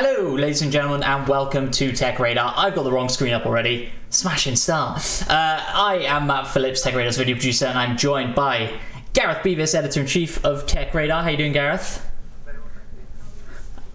Hello, ladies and gentlemen, and welcome to TechRadar. I've got the wrong screen up already. Smashing star. I am Matt Phillips, TechRadar's video producer, and I'm joined by Gareth Beavis, editor-in-chief of TechRadar. How you doing, Gareth?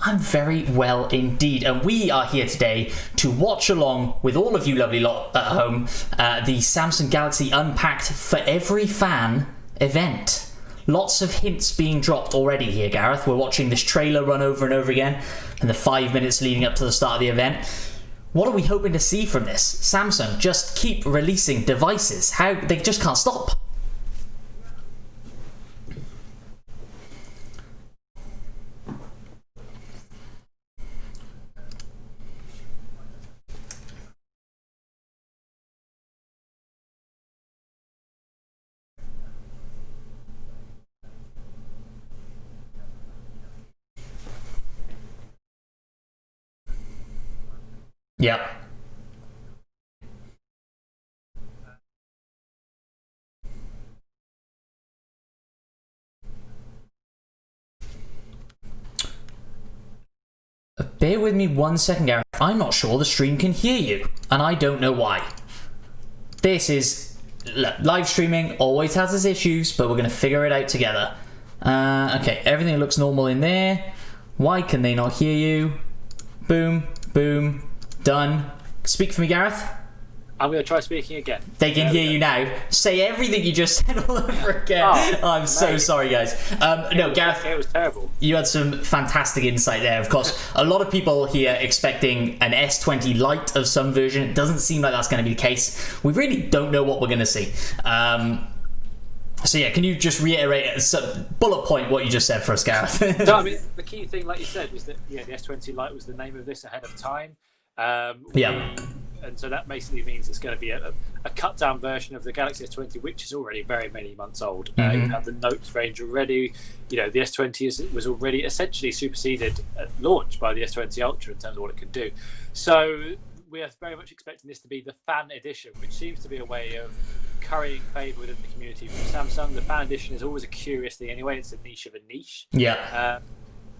I'm very well indeed, and we are here today to watch along with all of you lovely lot at home the Samsung Galaxy Unpacked for Every Fan event. Lots of hints being dropped already here, Gareth. We're watching this trailer run over and over again in the 5 minutes leading up to the start of the event. What are we hoping to see from this? Samsung just keep releasing devices. How they just can't stop. Yeah. Bear with me 1 second, Gareth. I'm not sure the stream can hear you, and I don't know why. This is live streaming, always has its issues, but we're going to figure it out together. Okay, everything looks normal in there. Why can they not hear you? Boom, boom, done. Speak for me, Gareth. I'm going to try speaking again. They can hear you now. Say everything you just said all over again. I'm so sorry, guys. No, Gareth, it was terrible. You had some fantastic insight there. Of course, a lot of people here expecting an S20 Lite of some version. It doesn't seem like that's going to be the case. We really don't know what we're going to see. So yeah, can you just reiterate, bullet point what you just said for us, Gareth? So, I mean, the key thing, like you said, was that the S20 Lite was the name of this ahead of time. And so that basically means it's going to be a cut down version of the Galaxy S20, which is already very many months old. You have the Notes range already. The S20 was already essentially superseded at launch by the S20 Ultra in terms of what it can do. So we are very much expecting this to be the fan edition, which seems to be a way of currying favour within the community from Samsung. The fan edition is always a curious thing anyway. It's a niche of a niche. Yeah.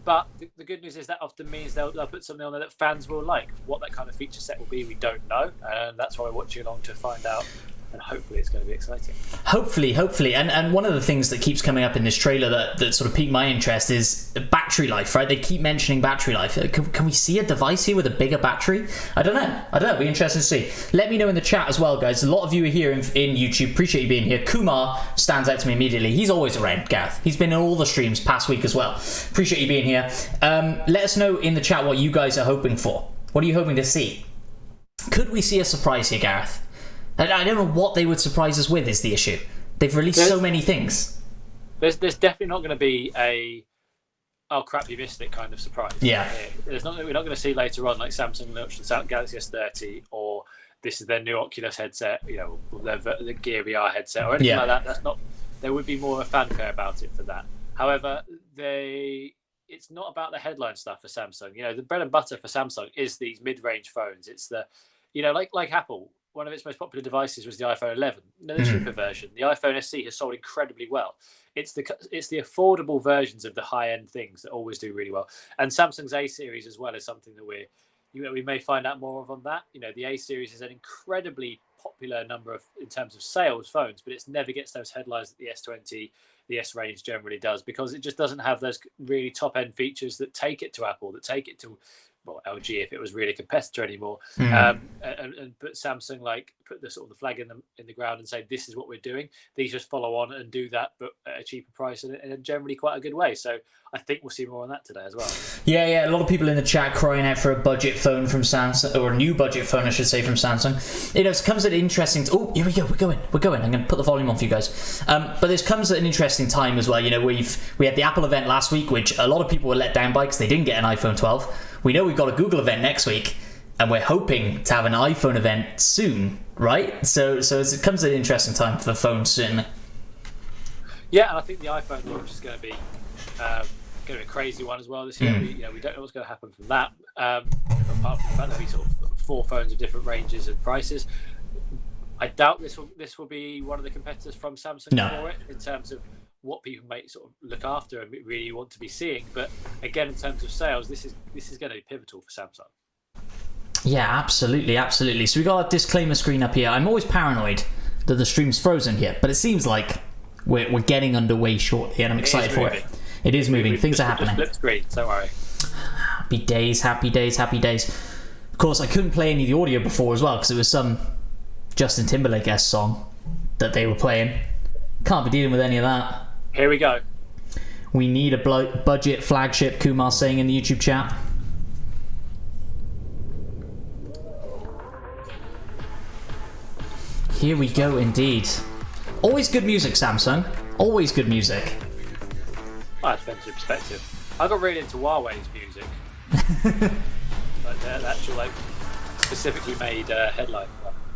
But the good news is that often means they'll put something on there that fans will like. What that kind of feature set will be, we don't know. And that's why we're watching along to find out. And hopefully it's going to be exciting. Hopefully. And one of the things that keeps coming up in this trailer that sort of piqued my interest is battery life, right? They keep mentioning battery life. Can we see a device here with a bigger battery? I don't know. It'll be interesting to see. Let me know in the chat as well, guys. A lot of you are here in YouTube. Appreciate you being here. Kumar stands out to me immediately. He's always around, Gareth. He's been in all the streams past week as well. Appreciate you being here. Let us know in the chat what you guys are hoping for. What are you hoping to see? Could we see a surprise here, Gareth? I don't know what they would surprise us with is the issue. They've released so many things. There's definitely not going to be a oh crap you missed it kind of surprise. Yeah. We're not going to see later on like Samsung launched the Galaxy S30 or this is their new Oculus headset, the Gear VR headset or anything like that. That's not. There would be more of a fanfare about it for that. However, it's not about the headline stuff for Samsung. The bread and butter for Samsung is these mid-range phones. It's the like Apple. One of its most popular devices was the iPhone 11, the cheaper version. The iPhone SE has sold incredibly well. It's the affordable versions of the high-end things that always do really well. And Samsung's A series as well is something that we may find out more of on that. The A series is an incredibly popular number in terms of sales phones, but it never gets those headlines that the S20, the S range generally does because it just doesn't have those really top-end features that take it to Apple, that take it to LG if it was really a competitor anymore, and but Samsung put the sort of the flag in the ground and say this is what we're doing. These just follow on and do that, but at a cheaper price and in a generally quite a good way. So I think we'll see more on that today as well. Yeah. A lot of people in the chat crying out for a budget phone from Samsung, or a new budget phone, I should say, from Samsung. It comes at an interesting. Oh, here we go. We're going. I'm going to put the volume on for you guys. But this comes at an interesting time as well. We had the Apple event last week, which a lot of people were let down by because they didn't get an iPhone 12. We know we've got a Google event next week, and we're hoping to have an iPhone event soon, right? So it comes at an interesting time for phones, certainly. Yeah, and I think the iPhone launch is going to be a crazy one as well this year. We don't know what's going to happen from that. Apart from the fact there'll be sort of 4 phones of different ranges and prices. I doubt this will be one of the competitors from Samsung for it in terms of what people might sort of look after and really want to be seeing. But again, in terms of sales, this is going to be pivotal for Samsung. Yeah, absolutely. So we got a disclaimer screen up here. I'm always paranoid that the stream's frozen here, but it seems like we're getting underway shortly, and I'm excited for it. It is moving. Things are happening. Flip screen, don't worry. Happy days. Of course, I couldn't play any of the audio before as well because it was some Justin Timberlake-esque song that they were playing. Can't be dealing with any of that. Here we go. We need a budget flagship, Kumar saying in the YouTube chat. Here we go indeed. Always good music, Samsung. Always good music. Well, it depends on your perspective. I got really into Huawei's music. Like the actual, like, specifically made headline.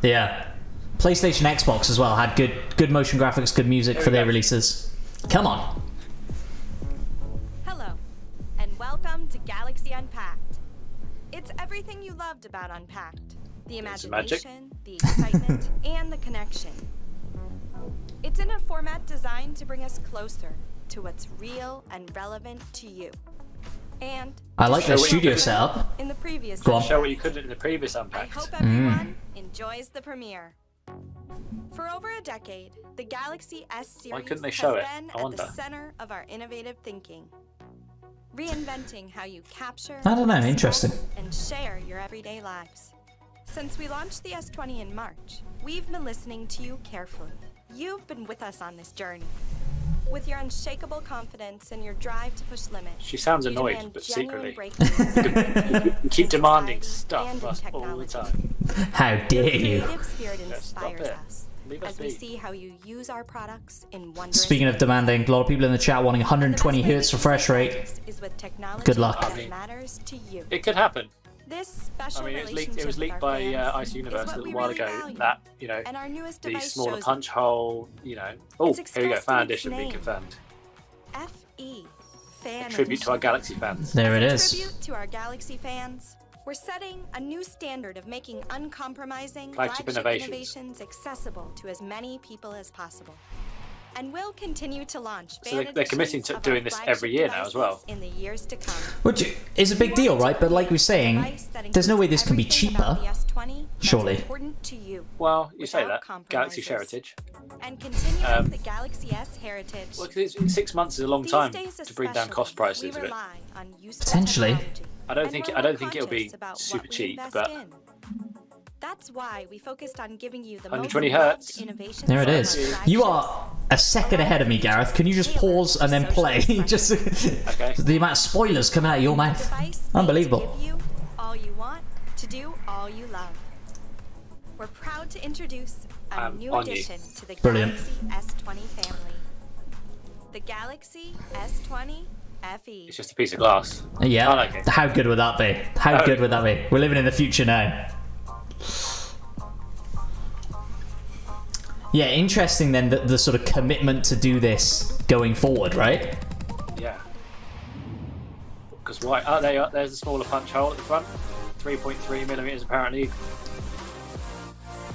Yeah. PlayStation, Xbox as well had good motion graphics, good music for their releases. Come on. Hello, and welcome to Galaxy Unpacked. It's everything you loved about Unpacked. The imagination, the excitement, and the connection. It's in a format designed to bring us closer to what's real and relevant to you. And I like their studio setup. in the previous Go on. Show what you couldn't in the previous I Unpacked. hope everyone enjoys the premiere. For over a decade, the Galaxy S series couldn't they has show it? been I at wonder. the center of our innovative thinking. Reinventing how you capture, I don't know, express, interesting. and share your everyday lives. Since we launched the S20 in March, we've been listening to you carefully. You've been with us on this journey. With your unshakable confidence and your drive to push limits, She sounds you annoyed, demand but genuine secretly. breakthroughs You keep demanding society and stuff in us all the technology. time. How dare you? Creative spirit Yeah, stop inspires it. us Leave us as we be. see how you use our products in wondrous Speaking of demanding, a lot of people in the chat wanting 120 hertz refresh rate. is with technology Good luck. that matters to you. It could happen. This special It was relationship leaked with by our fans Ice is Universe a what little we while really ago. value. That And our newest the device smaller shows punch hole. Oh, It's here we go. expressed Fan in its edition being name. confirmed. FE, fan Tribute to our edition. Galaxy fans. There it As a is. tribute to our Galaxy fans, we're setting a new standard of making uncompromising Flagship innovations. accessible to as many people as possible. And we'll continue to launch So fan they're committing editions to of doing our this flagship every year now as well. devices in the years to come. Which is a big deal, right? But like we're saying, there's no way this can be cheaper. Surely. Well, you say without that. Galaxy compromises. heritage. And continuing the Galaxy S heritage. Well, 'cause 6 months is a long These time days to bring down cost especially, prices we of it. rely on useful Potentially. technology, I don't and think we're it'll be conscious about super what we cheap, invest but in. That's why we focused on giving you the 120 most loved hertz. innovations There it of is. our You flagships. are a second ahead of me, Gareth. Can you just pause and then play? Just Okay. the amount of spoilers coming out of your mouth. Device made Unbelievable. To give you all you want, to do all you love. We're proud to introduce a new on you. addition to the Brilliant. Galaxy S20 family. The Galaxy S20 FE. It's just a piece of glass. Yeah. I like it. How good would that be? How Oh. good would that be? We're living in the future now. Yeah, interesting then the sort of commitment to do this going forward, right? Yeah. Because there's a smaller punch hole at the front. 3.3 millimeters apparently.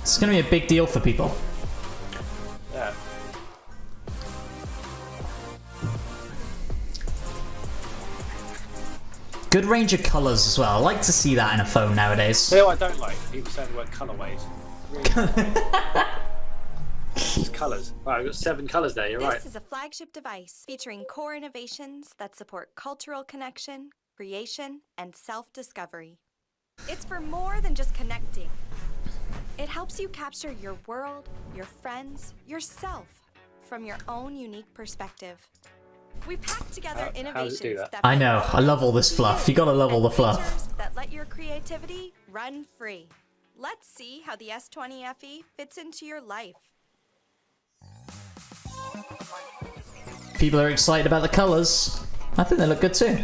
It's going to be a big deal for people. Yeah. Good range of colours as well. I like to see that in a phone nowadays. You know what I don't like? People saying the word colorways. It's colours. Right, we've got 7 colours there, you're right. This is a flagship device featuring core innovations that support cultural connection, creation, and self-discovery. It's for more than just connecting. It helps you capture your world, your friends, yourself from your own unique perspective. We packed together How does it do innovations that? that I know. I love all this fluff. You gotta love all the fluff. features that let your creativity run free. Let's see how the S20 FE fits into your life. People are excited about the colours. I think they look good too.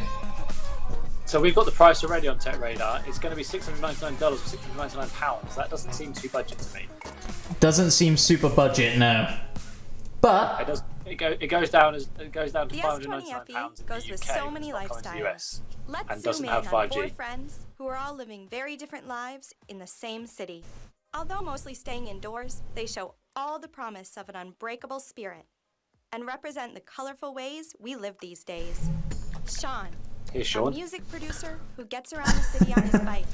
So we've got the price already on TechRadar. It's going to be $699 or £699. That doesn't seem too budget to me. Doesn't seem super budget, no. But It does. It goes down to The £599 S20 FE in the goes UK. with so many It's not coming to the lifestyles. US. Let's and zoom doesn't in have on 5G. 4 friends who are all living very different lives in the same city. Although mostly staying indoors, they show all the promise of an unbreakable spirit. and represent the colorful ways we live these days. Sean, Here's Sean. a music producer who gets around the city on his bike.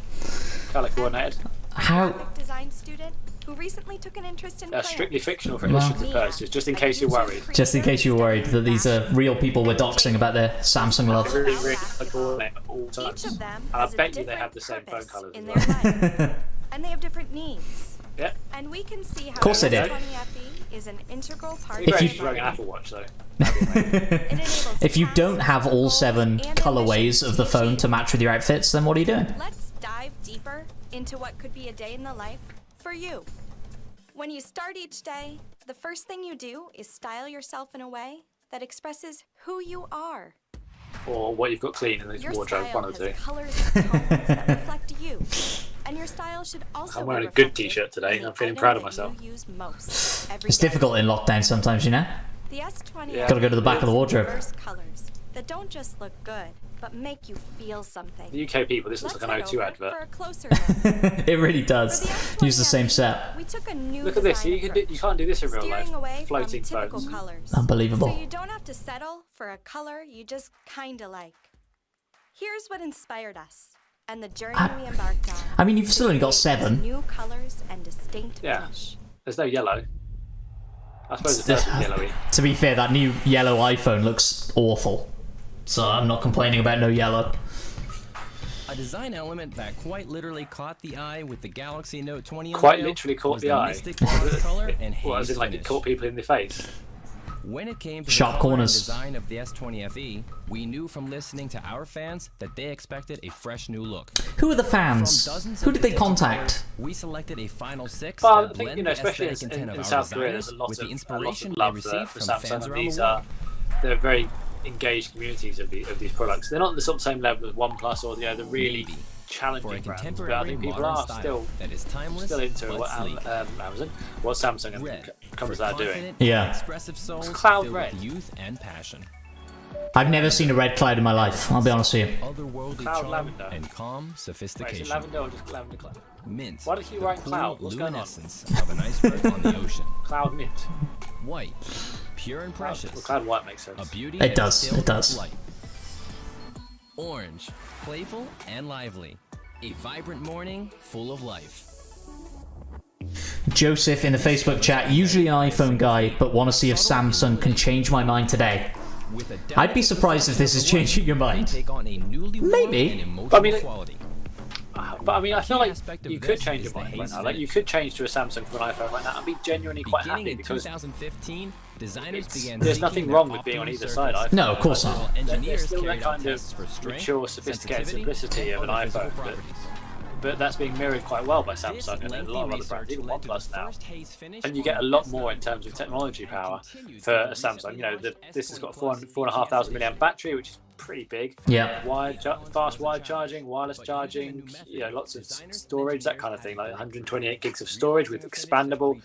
Color coordinated. A graphic design student who recently took an interest in plants. Strictly fictional for illustrative purposes, just in case you're worried. Just in case you're worried that these are real people we're doxing about their Samsung love. Really, really color coordinated at all times. Each of them And I has a bet you they different have the same phone purpose colours in as their well. life. And they have different needs. Yep. And we can see how Of course they do. S20FE is an integral part If of you're their wearing an life. Apple Watch, though. It enables If you tasks, don't have all goals, 7 and colorways ambitions of the be phone to achieved. match with your outfits, then what are you doing? Let's dive deeper into what could be a day in the life for you. When you start each day, the first thing you do is style yourself in a way that expresses who you are. Or what you've got clean in the Your wardrobe, style one or has two. colors and tones that reflect you. And your style should also I'm wearing be a good reflected t-shirt today. in the I'm feeling item proud of that myself. you use most every It's day. difficult in lockdown sometimes, you know? The S20 Yeah. Gotta go to the back of the wardrobe. diverse colors that don't just look good, but make you feel something. The UK people, this looks Let's like an head O2 over advert. for a closer look. It really For does. the S20 Use the same set. We took a new Look at this. design You can't do this in real steering away life. Floating from typical phones. colors. Unbelievable. So you don't have to settle for a color you just kinda like. Here's what inspired us and the journey we embarked on. I mean, you've still only got These 7. new colors and distinct Yeah. finish. There's no yellow. I suppose it's yellowy. To be fair, that new yellow iPhone looks awful. So I'm not complaining about no yellow. A design element that quite literally caught the eye with the Galaxy Note 20 Quite unveil literally caught was the eye. mystic bronze color and Well, as haze in, like, it finish. caught people in the face. When it came to Sharp the color and corners. design of the S20 FE, we knew from listening to our fans that they expected a fresh new look. Who are the From fans? dozens Who of did they potential contact? colors, we selected a final 6 But I that think, blend you know, the especially aesthetic intent in of our South Korea, designers there's a lot with the of inspiration they love received for from Samsung, fans and around these the world. they're very engaged communities of these products. They're not the sort of same level as OnePlus or the really Maybe. For challenging a brands, but I contemporary think people modern are style still that is timeless still into but what sleek. Amazon, what Samsung and Red companies for are doing. confident Yeah. and expressive souls It's cloud filled red. with youth and passion. I've never seen a red cloud in my life, I'll be honest with you. Otherworldly Cloud charm lavender. and calm Wait, is sophistication. it lavender or just lavender cloud? Mint. Why do you keep the writing cool cloud? What's going on? luminescence of an iceberg on the ocean. Cloud mint. White, pure and precious. Well, cloud white makes sense. A beauty It that does, is filled it does. with light. Orange, playful and lively. A vibrant morning full of life. Joseph in the Facebook chat, usually an iPhone guy, but want to see if Samsung can change my mind today. With a I'd be surprised if this is changing your they mind. take on a newly Maybe. and emotional I mean, quality. But I mean, I feel key like aspect of you could this change is your the mind right haze now. Like you finish. could change to a Samsung from an iPhone right now and be genuinely quite Beginning happy in because 2015, designers began there's seeking nothing their wrong with being on optimal either surface. side. iPhone. No, of course not. While There's engineers still that carried out kind of tests for strength, mature, sophisticated sensitivity, simplicity of an and other physical iPhone, properties. but that's being mirrored quite well by This Samsung and a lengthy lot of other research brands, even led to the OnePlus now. first haze finish And you on get a the lot S9 more in terms of technology and power continued for to a the Samsung. recently You know, launched this has got S20 4 and a half thousand milliamp battery, which is pretty big. Yeah. Fast wide charging, wireless charging, you know, lots of storage, that kind of thing, like 128 gigs of storage with expandable.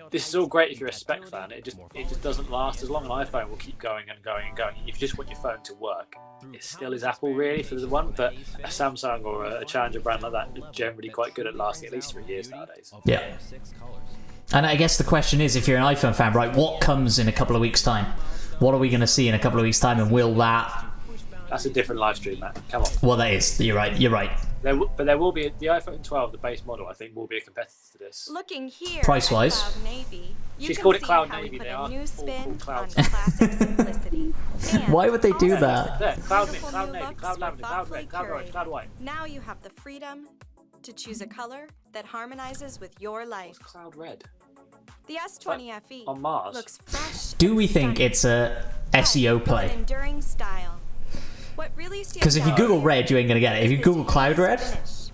This is all great if you're a spec fan. It just doesn't last as long. An iPhone will keep going and going and going. If you just want your phone to work, it still is Apple really for the one, but a Samsung or a challenger brand like that are generally quite good at lasting at least 3 years nowadays. Yeah. And I guess the question is, if you're an iPhone fan, right, what comes in a couple of weeks' time? What are we going to see in a couple of weeks' time, and will that... That's a different live stream, Matt. Come on. Well, that is. You're right. But there will be the iPhone 12, the base model. I think will be a competitor to this. Looking here Price-wise. at Cloud Navy, you She's can called it see Cloud how we Navy. put They a are new all spin called Cloud. on classic simplicity. And Why would they do also that? There, Cloud Mint, beautiful Cloud new Navy, looks Cloud were Lavender, Cloud thoughtfully Red, Cloud Orange, curated. Cloud White. Now you have the freedom to choose a color that harmonizes with your life. What's Cloud Red? The S20 FE On Mars. looks fresh. Do and we think stunning, it's a but SEO with an play? enduring style. What really stands Because if you out Google here red, you ain't going to get it. If is you this Google Cloud haze Red, finish.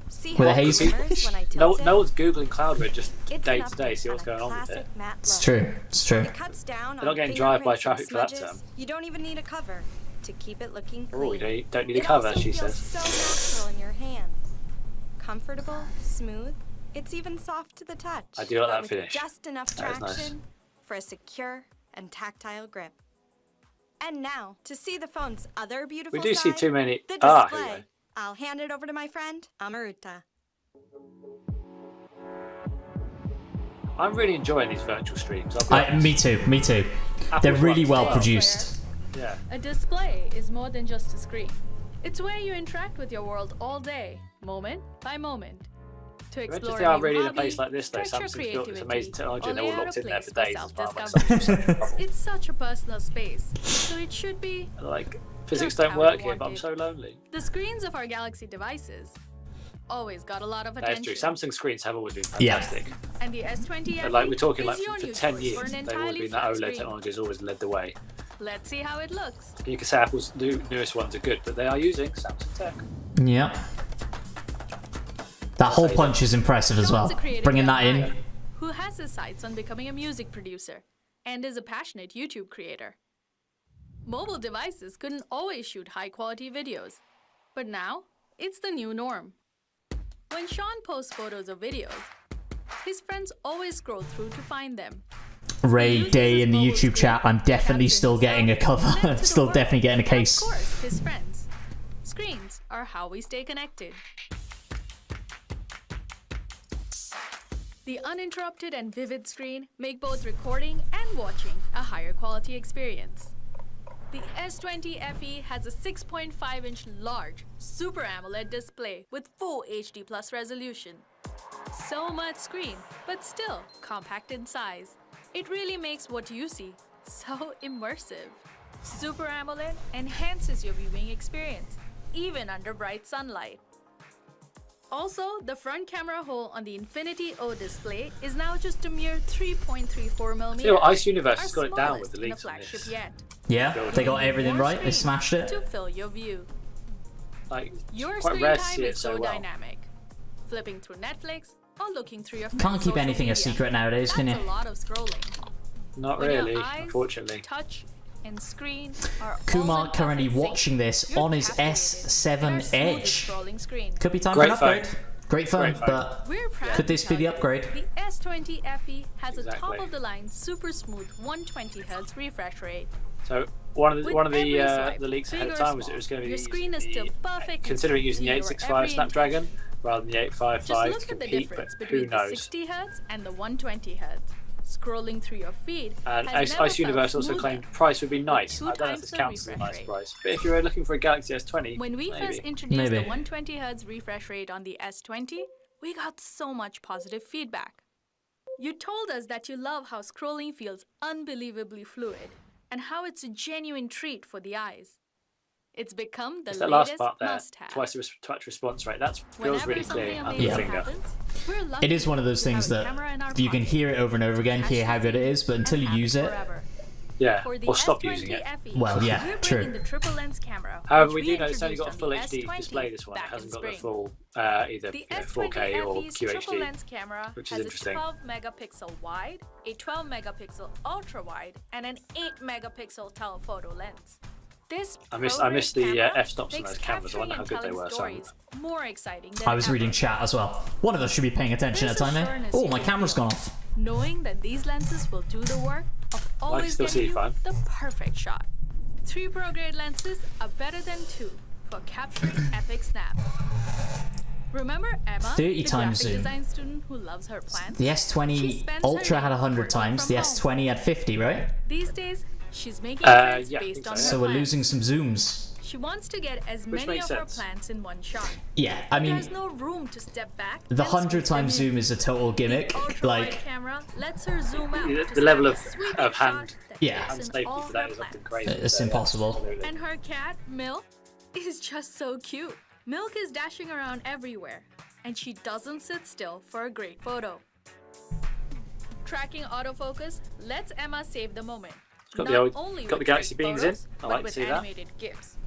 See with how a haze it glimmers finish? when I No, tilt it? no one's googling Cloud Red just It's day an to day, see update what's on a going on with it. classic matte it's look. true. It's true. It cuts down They're not on getting drive-by fingerprints traffic and for that smudges. term. You don't even need a cover to keep it looking Oh, clean. you don't need a It cover, also she feels says. so natural in your hands. Comfortable, smooth. It's even soft to the touch. I do like but that with finish. just enough That is nice. traction for a secure and tactile grip. And now, to see the phone's other beautiful We do see side, too many. the Ah, here we display. go. I'll hand it over to my friend, Amaruta. I'm really enjoying these virtual streams. I'll be Me too. Apple's They're really ones well as well. produced. Yeah. A display is more than just a screen. It's where you interact with your world all day, moment by moment. To Imagine explore if they are a new really in a hobby, place like this, though. stretch your Samsung's built this creativity, amazing technology and or they're all lay out locked a in there for place days for as well. Like, self-discovery. It's such a personal space, so it should be like, physics just don't how work you here, but want I'm it. so lonely. The screens of our Galaxy devices always got a lot of That's attention. true. Samsung screens have always been Yeah. fantastic. And the S20 But like we're talking is like your for new 10 choice years, for an they've always entirely been that flat OLED screen. technology has always led the way. Let's see how it looks. You can say Apple's newest ones are good, but they are using Samsung tech. Yeah. That hole punch is impressive as well. Sean's a creative Bringing young that in. guy who has his sights on becoming a music producer and is a passionate YouTube creator. Mobile devices couldn't always shoot high-quality videos, but now it's the new norm. When Sean posts photos or videos, his friends always scroll through to find them. Ray Day in the YouTube chat. I'm definitely still getting a cover. Still definitely getting a case. Of course, his friends. Screens are how we stay connected. The uninterrupted and vivid screen make both recording and watching a higher quality experience. The S20 FE has a 6.5-inch large Super AMOLED display with full HD Plus resolution. So much screen, but still compact in size. It really makes what you see so immersive. Super AMOLED enhances your viewing experience, even under bright sunlight. Also, the front camera hole on the Infinity O display is now just a mere 3.34 millimeters. See what Ice Universe our has got it down smallest with the in a leaks on flagship this. yet. Yeah, they got everything More right. They screen smashed it. to fill your view. Like, Your it's quite screen rare to time see it is so well. dynamic. Flipping through Netflix or looking through your Can't friend's keep social anything a media. secret nowadays, can you? That's a lot of scrolling. Not When your really, eyes, unfortunately. touch, and screen are all Kumar in currently perfect sync, watching this you're on his captivated with our S7 smoothest Edge. scrolling screen. Could be time Great for an upgrade. phone. Great phone, Great phone. but We're proud could to this be tell the you upgrade? The S20 FE has a Exactly. top-of-the-line super smooth 120Hz refresh rate. So one of With the every swipe, leaks ahead big of or time was it small, was going to be your using screen is still perfect, considering using the your 865 every Snapdragon rather than the Just 855 look to at the compete, but difference who between the knows? 60 Hz and the 120 Hz. Scrolling through your feed And has Ice never felt Universe also smoother. claimed price would be nice. two I don't know if times this the counts as a refresh nice rate. price, but if you're looking for a Galaxy S20, When we maybe. first introduced Maybe. the 120 Hz refresh rate on the S20, we got so much positive feedback. You told us that you love how scrolling feels unbelievably fluid and how it's a genuine treat for the eyes. It's become the It's that last latest part there, must-have. twice the touch response rate. That feels Whenever really something clear under amazing the finger. happens, we're lucky It is one of those to have things a that camera in our you can pocket. hear it over and over again, hear how good it is, but until you and have use it, forever. Yeah, For the or stop S20 using it. FE, Well, yeah, we're true. bringing the triple lens camera, However, which we do know it's only got a introduced full on the HD S20 display. This one it back in hasn't got the spring. full either The 4K or S20 FE's triple QHD. lens camera which is has a interesting. 12 megapixel wide, a 12 megapixel ultra wide, and an 8 megapixel telephoto lens. This I missed progress the camera f-stops on makes those cameras. I wonder how capturing good they and were. telling So stories more exciting than I was ever. reading chat as well. One of us should be paying attention at a There's time, a eh? sureness Oh, you my can camera's feel, gone off. knowing that these lenses will do the work of always still see getting you you fine. the perfect shot. 3 pro-grade lenses are better than 2 for capturing epic snaps. Remember Emma, 30 the times graphic zoom. design student who loves her plants? The She S20 spends her Ultra had day 100 working times, the from home. S20 had 50, right? These days, she's making Yeah, prints I based think on so, her So we're plants. losing some zooms. She wants to get as Which many makes of her sense. plants in one shot. Yeah, I mean, There's no room to step back. the and 100 squeeze them times in. zoom is a total gimmick. The ultra-wide Like, camera lets her zoom out The to level snap of- a sweeping of hand- shot that Yeah. takes hand in safety all for that her is often plants. crazy. It's So, yeah, impossible. absolutely. And her cat, Milk, is just so cute. Milk is dashing around everywhere, and she doesn't sit still for a great photo. Tracking autofocus lets Emma save the moment. Got Not the old- only got the with Galaxy great beans in. photos, I but like to with see that. animated GIFs.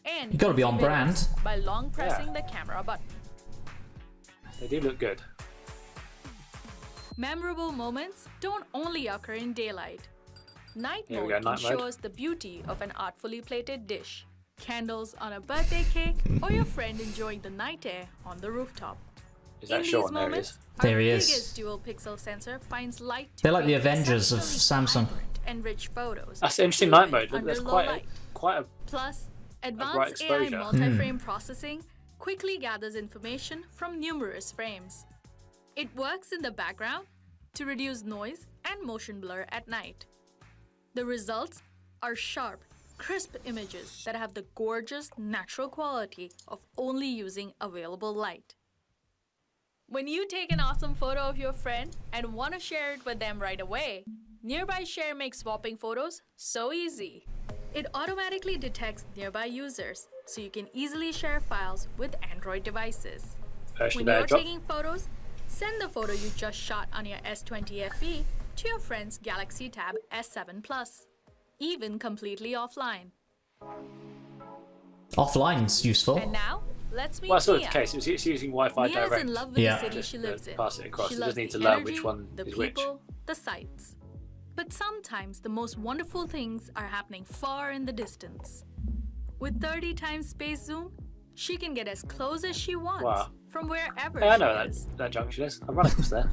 And You gotta be on easy videos brand. by long pressing the camera button. They do look good. Memorable moments don't only occur in daylight. Night Here we mode go, night mode. ensures the beauty of an artfully plated dish, candles on a birthday cake, or your friend enjoying the night air on the rooftop. Is In that these Sean? There he moments, is. There our he is. biggest dual pixel sensor finds light to They're like the create Avengers of exceptionally Samsung. vibrant and rich photos. That's interesting even night mode. Look, under there's low quite light. a Plus, bright advanced AI exposure. multi-frame processing quickly gathers information from numerous frames. It works in the background to reduce noise and motion blur at night. The results are sharp, crisp images that have the gorgeous natural quality of only using available light. When you take an awesome photo of your friend and want to share it with them right away, Nearby Share makes swapping photos so easy. It automatically detects nearby users, so you can easily share files with Android devices. When you're taking photos, send the photo you just shot on your S20 FE to your friend's Galaxy Tab S7 Plus, even completely offline. Offline's useful. And now, let's meet Well, that's not Mia. the case. It's using Wi-Fi Mia's direct. in love with the city she lives in. Pass it across. She It loves doesn't need the to learn energy, which one the is which. people, the sights. But sometimes the most wonderful things are happening far in the distance. With 30 times space zoom, she can get as close as she wants Wow. from wherever Hey, I she know is. that junction is. I've run across there.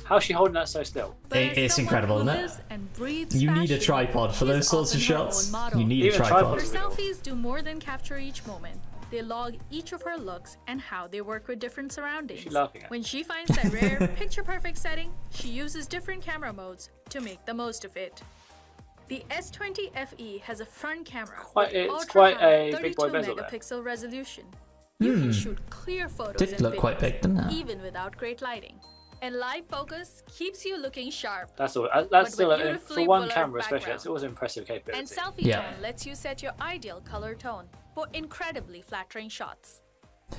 How's she holding that so still? But as It's someone incredible, who isn't it? lives and breathes You need a fashion, tripod for she's those sorts of often her shots. own model. You need a Even tripod. Her tripod. selfies do more than capture each moment. They log each of her looks and how they work with different surroundings. What's she laughing at? When she finds that rare, picture-perfect setting, she uses different camera modes to make the most of it. The S20 FE has a front camera It's quite a big boy 32 bezel there. megapixel resolution. You can shoot clear photos Did and look quite videos, big, didn't it? even without great lighting. And live focus keeps you looking sharp. That's all. But That's still with for beautifully one blurred camera, especially. background. That's always impressive And capability. selfie Yeah. tone lets you set your ideal color tone for incredibly flattering shots.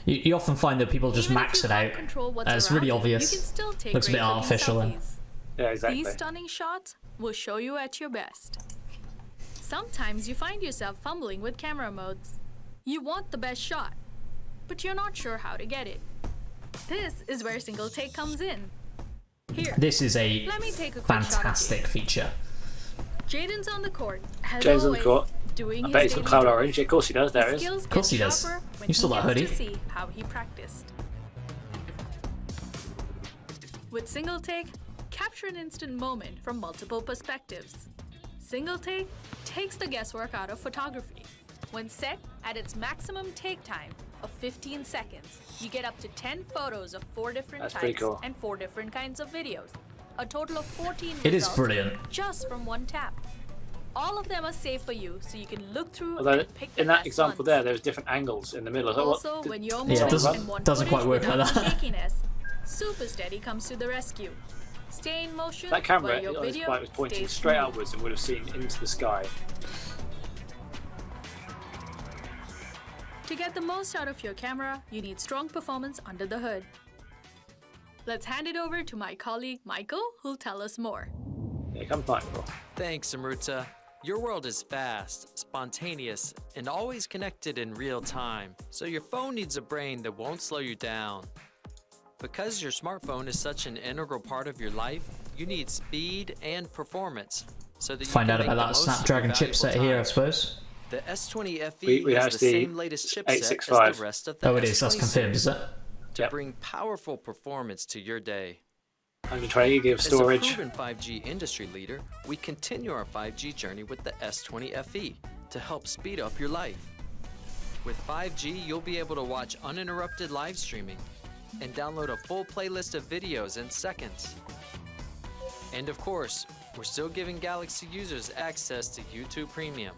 You often find that people just Even if max you it can't out. control what's It's around really you, obvious. You can still take Looks a bit great-looking artificial then. selfies. Yeah, exactly. These stunning shots will show you at your best. Sometimes you find yourself fumbling with camera modes. You want the best shot, but you're not sure how to get it. This is where single take comes in. Here, This is a let me take a quick shot of fantastic you. feature. Jaden's on the court. As Jaden's on the always, court. doing I his bet he's got daily cloud drill. orange. Yeah, of course he does. There His it is. skills Of course get he does. sharper when You saw he that gets hoodie. to see how he practiced. With single take, capture an instant moment from multiple perspectives. Single take takes the guesswork out of photography. When set at its maximum take time of 15 seconds, you get up to 10 photos of 4 different That's pretty types cool. and 4 different kinds of videos. A total of 14 It is results brilliant. just from one tap. All of them are saved for you, so you can look through Although and pick the in that best example ones. there's different angles in the middle. I thought, Also, what, when you're Yeah, it moving doesn't- and want doesn't quite footage work like without that. shakiness, Super Steady comes to the rescue. Stay in motion that camera while your on this video bike was pointing stays straight smooth. upwards and would have seen into the sky. To get the most out of your camera, you need strong performance under the hood. Let's hand it over to my colleague Michael, who'll tell us more. Here comes Michael. Thanks, Amruta. Your world is fast, spontaneous, and always connected in real time, so your phone needs a brain that won't slow you down. Because your smartphone is such an integral part of your life, you need speed and performance so that you Find can out make about the that most of your Snapdragon valuable chipset here, I time. suppose. The S20 FE We has have the the same latest chipset as 865. the rest of the Oh, it is. That's S20 confirmed, is it? to Yep. bring powerful performance to your day. 120 gig of As a storage. proven 5G industry leader, we continue our 5G journey with the S20 FE to help speed up your life. With 5G, you'll be able to watch uninterrupted live streaming and download a full playlist of videos in seconds. And of course, we're still giving Galaxy users access to YouTube Premium,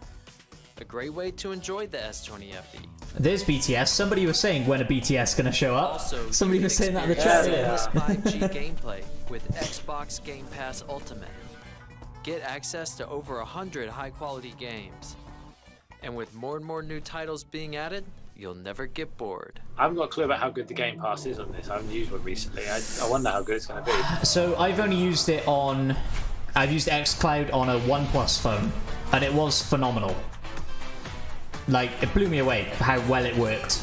a great way to enjoy the S20 FE. There's BTS. Somebody was saying when a BTS gonna show up. Also, Somebody you was can saying that in the experience chat. Yeah. seamless 5G gameplay with Xbox Game Pass Ultimate. Get access to over 100 high-quality games. And with more and more new titles being added, you'll never get bored. I haven't got a clue about how good the Game Pass is on this. I haven't used one recently. I wonder how good it's going to be. So I've only used it on. I've used xCloud on a OnePlus phone, and it was phenomenal. Like, it blew me away how well it worked.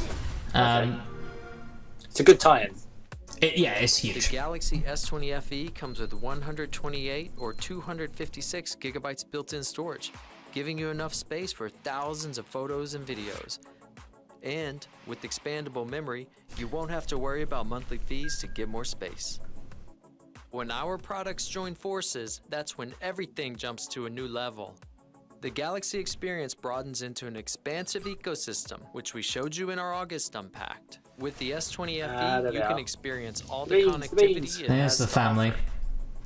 It's a good tie-in. Yeah, it's The huge. Galaxy S20 FE comes with 128 or 256 gigabytes built-in storage, giving you enough space for thousands of photos and videos. And with expandable memory, you won't have to worry about monthly fees to get more space. When our products join forces, that's when everything jumps to a new level. The Galaxy experience broadens into an expansive ecosystem, which we showed you in our August Unpacked. With the S20 FE, you can experience all the connectivity it There's has the to family. offer.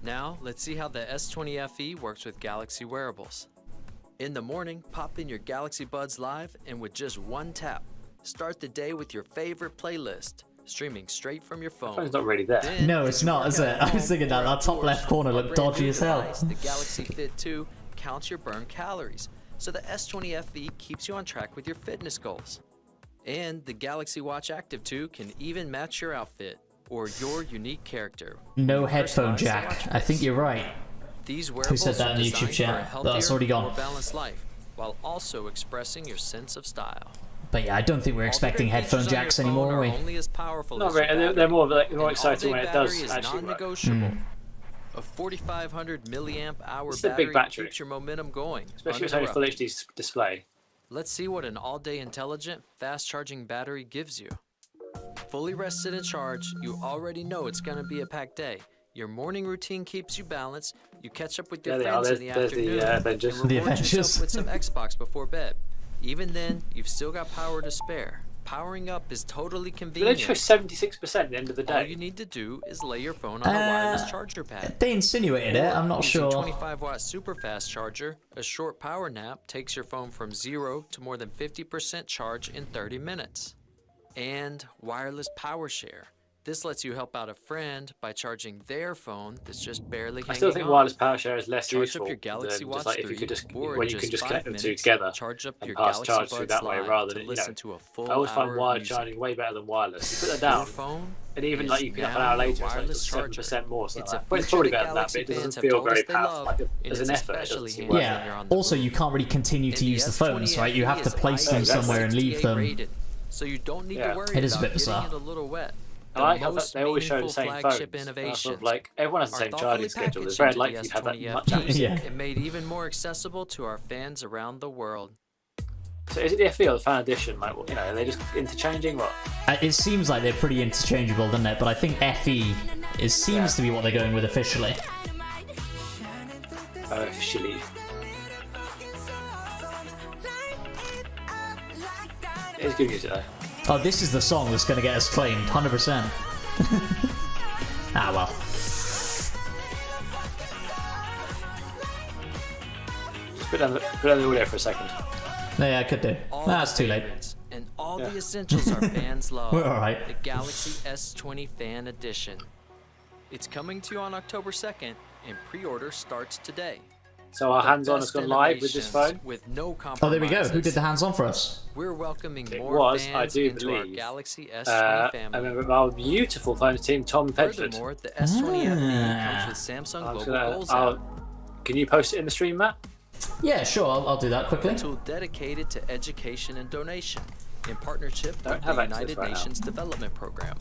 Now, let's see how the S20 FE works with Galaxy wearables. In the morning, pop in your Galaxy Buds Live, and with just one tap, start the day with your favorite playlist, streaming straight from your phone. Phone's not really there. Then, No, if it's you not, work is out it? at I was home thinking that or top outdoors, left corner our looked brand dodgy new as hell. device, the Galaxy Fit 2 counts your burn calories, so the S20 FE keeps you on track with your fitness goals. And the Galaxy Watch Active 2 can even match your outfit or your unique character. No You headphone personalize the jack. watch I think face. you're right. These Who wearables said that are in the YouTube designed chat? for a That's healthier, already gone. more balanced life, while also expressing your sense of style. But yeah, I don't think we're All the expecting great headphone features on your jacks phone anymore, are are we? only as powerful Not as your really. They're battery. more like more An exciting when all-day it does battery is actually work. non-negotiable. A 4,500 milliamp hour It's a battery big battery. keeps your momentum going, Especially if it's only full uninterrupted. HD display. Let's see what an all-day intelligent, fast-charging battery gives you. Fully rested and charged, you already know it's going to be a packed day. Your morning routine keeps you balanced. You catch up with your There they are. friends in the There's afternoon the Avengers. and The reward Avengers. yourself with some Xbox before bed. Even then, you've still got power to spare. Powering up is totally They convenient. show 76% at the end of the All day. you need to do is lay your phone on a wireless charger pad. They insinuated it, I'm not Using sure. 25-watt super fast charger, a short power nap takes your phone from 0 to more than 50% charge in 30 minutes. And wireless power share. This lets you help out a friend by charging their phone that's just barely hanging I still think on. wireless power share is less Charge useful up your Galaxy than Watch just like if 3, you could just or when in you can just 5 connect them two minutes, together charge up and your pass Galaxy charge through Buds that way Live rather to than listen to a full I always hour find of wired music. charging way better than wireless. You put that Your down, phone and even is like you pick up an now hour a later, it's like wireless just 7% more. It's Something a like that. But it's feature probably that better than that, Galaxy but it fans doesn't have feel told us very they powerful. love, Like and there's it's an effort. It especially doesn't seem handy worth when it. you're on the Also, move. you can't really continue to And use the phones, S20 right? You have to FE place is them exactly. somewhere and leave ISTA them. rated, so you don't need Yeah. to worry It is a about bit bizarre. getting it a little wet. I like how most they always show the meaningful same phones. flagship And I sort innovations of like everyone has the are same thoughtfully charging schedule. It's packaged very into likely the you'd have that S20 much FE accuracy. Yeah. and made even more accessible to our fans around the world. So is it the FE or the fan edition? Like, you know, are they just interchanging what? It seems like they're pretty interchangeable, doesn't it? But I think FE seems to be what they're going with officially. Officially. It's good music though. Oh, this is the song that's going to get us claimed, 100%. Ah, well. Just put down the audio for a second. Yeah, I could do. All That's the too late. favorites and all Yeah. the essentials our fans love. We're alright. The Galaxy S20 Fan Edition. It's coming to you on October 2nd, and pre-order starts today. So our The hands-on has best gone live with this innovations phone. With no compromises. Oh, there we go. Who did the hands-on for us? We're welcoming It more was, I fans do into our believe, Galaxy S20 I family. remember our beautiful phone team, Tom Bedford. Furthermore, the S20 FE Ah. comes with Samsung I was Global gonna- Goals I'll- app, Can you post it in the stream, Matt? Yeah, sure. I'll do that quickly. a tool dedicated to education and donation in partnership Don't with have the access United right now. Nations Development Program.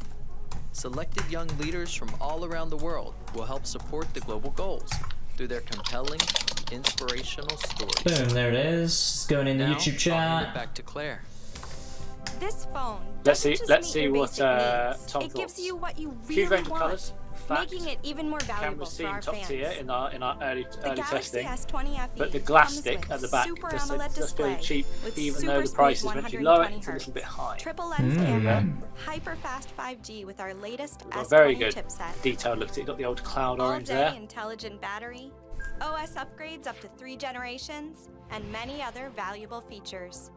Selected young leaders from all around the world will help support the global goals through their compelling, inspirational stories. Boom, there it is. It's going in the Now, YouTube I'll hand it chat. back to Claire. This phone Let's doesn't see- just let's meet see your what, basic needs. Tom It gives thoughts. you what you Huge really range of want, colours. Fact, making it even more valuable cameras for seem our top fans. tier in our early The Galaxy testing. S20 FE But the glass comes stick with at the back Super does AMOLED feel display cheap, with even super though the price is smooth meant to be lower. 120 It's a little bit high. Triple lens camera, hyper fast 5G with our latest Got a S20 very good chipset. detailed look. It's got the old cloud All orange day there. intelligent battery, OS upgrades up to 3 generations, and many other valuable features.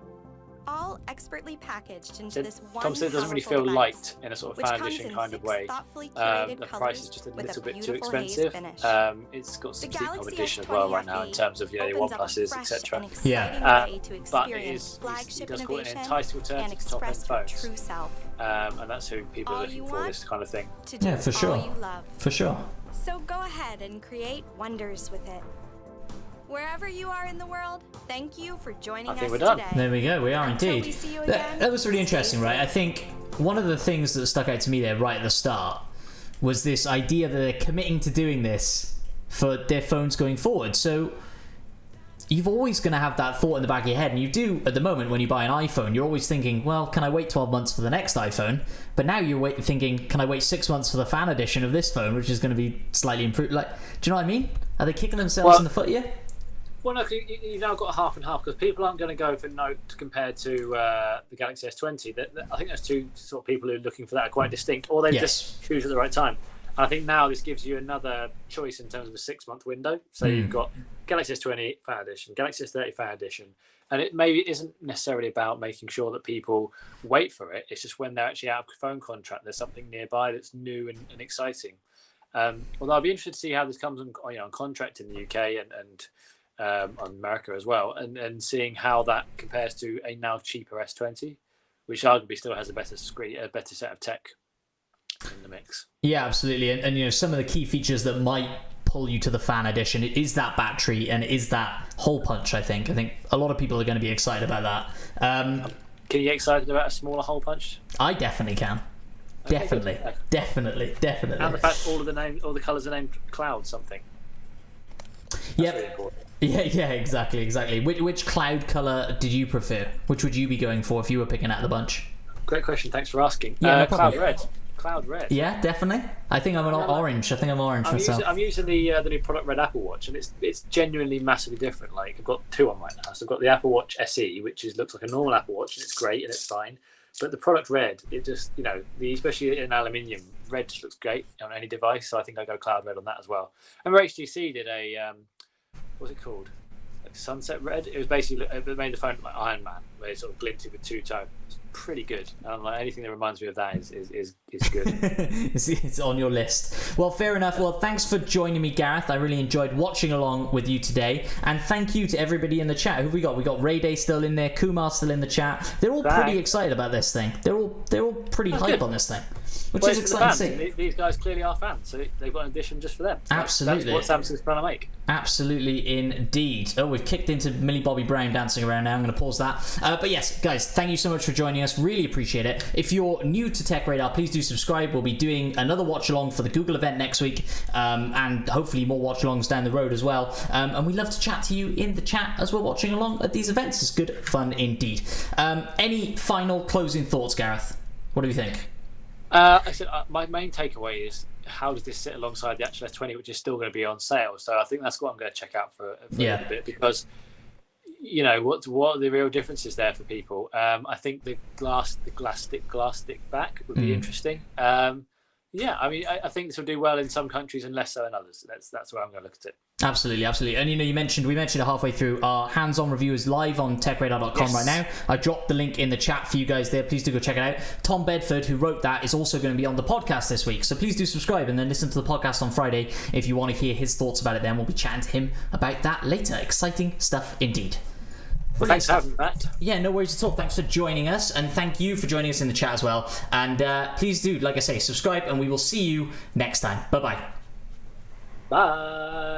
All expertly packaged into So this one Tom said it doesn't really powerful feel device, light in a sort of which fan comes edition in kind of 6 way. thoughtfully curated The colors price is just a with little bit too beautiful haze expensive. finish. It's got some The steep Galaxy competition as S20 well right now in FE terms of your opens up a OnePluses, fresh etc. and exciting Yeah. way to But experience he flagship does call it an innovation enticing and alternative to top-end express your phones. true self. And that's who people All are looking you for, want? this kind of thing. To do Yeah, for sure. all you love. For sure. So go ahead and create wonders with it. Wherever you are in the world, thank you for joining I think us we're done. today. There we go. We are Until indeed. we see you That again, was really stay interesting, right? I safe. think one of the things that stuck out to me there right at the start was this idea that they're committing to doing this for their phones going forward. So you've always going to have that thought in the back of your head, and you do at the moment when you buy an iPhone. You're always thinking, well, can I wait 12 months for the next iPhone? But now you're thinking, can I wait 6 months for the fan edition of this phone, which is going to be slightly improved? Like, do you know what I mean? Are they kicking themselves Well, in the foot here? Well, no, you've now got a half and half because people aren't going to go for Note compared to the Galaxy S20. I think there's two sort of people who are looking for that are quite distinct, or they just choose at the right time. And I think now this gives you another choice in terms of a 6-month window. So you've got Galaxy S20 Fan Edition, Galaxy S30 Fan Edition, and it maybe isn't necessarily about making sure that people wait for it. It's just when they're actually out of phone contract, there's something nearby that's new and exciting. Although I'd be interested to see how this comes on contract in the UK and on America as well, and seeing how that compares to a now cheaper S20, which arguably still has a better screen, a better set of tech in the mix. Yeah, absolutely. And you know, some of the key features that might pull you to the Fan Edition, it is that battery and it is that hole punch. I think a lot of people are going to be excited about that. Can you get excited about a smaller hole punch? I definitely can. Definitely. And the fact all the colours are named Cloud something. Yep. Really important. Yeah, exactly. Which cloud color did you prefer? Which would you be going for if you were picking out the bunch? Great question. Thanks for asking. Yeah, no problem. Cloud red. Yeah, I think I'm orange. Myself. I'm using the new product red Apple Watch, and it's genuinely massively different. Like, I've got two on right now. So I've got the Apple Watch SE, which looks like a normal Apple Watch, and it's great and it's fine. But the product red, it just, especially in aluminium, red just looks great on any device. So I think I go cloud red on that as well. And HTC did a what's it called? Like sunset red. It was basically, it made the phone look like Iron Man, where it's sort of glinted with two-tone. It's pretty good. And like anything that reminds me of that is good. It's on your list. Well, fair enough. Well, thanks for joining me, Gareth. I really enjoyed watching along with you today. And thank you to everybody in the chat. Who have we got? We got Ray Day still in there, Kumar still in the chat. They're all pretty excited about this thing. They're all pretty hype on this thing, which is exciting to see. These guys clearly are fans, so they've got an edition just for them. So absolutely. That's what Samsung's trying to make. Absolutely indeed. Oh, we've kicked into Millie Bobby Brown dancing around now. I'm going to pause that. But yes, guys, thank you so much for joining us. Really appreciate it. If you're new to TechRadar, please do subscribe. We'll be doing another watch along for the Google event next week, and hopefully more watch alongs down the road as well. And we love to chat to you in the chat as we're watching along at these events. It's good fun indeed. Any final closing thoughts, Gareth? What do you think? I said my main takeaway is, how does this sit alongside the actual S20, which is still going to be on sale? So I think that's what I'm going to check out for a little bit, because what are the real differences there for people? I think the glass stick back would be interesting. I think this will do well in some countries and less so in others. That's where I'm going to look at it. Absolutely. And we mentioned it halfway through. Our hands-on review is live on techradar.com right now. I dropped the link in the chat for you guys there. Please do go check it out. Tom Bedford, who wrote that, is also going to be on the podcast this week, so please do subscribe and then listen to the podcast on Friday if you want to hear his thoughts about it. Then we'll be chatting to him about that later. Exciting stuff indeed. Well, thanks for having me, Matt. Yeah, no worries at all. Thanks for joining us, and thank you for joining us in the chat as well. And please do, like I say, subscribe, and we will see you next time. Bye-bye. Bye.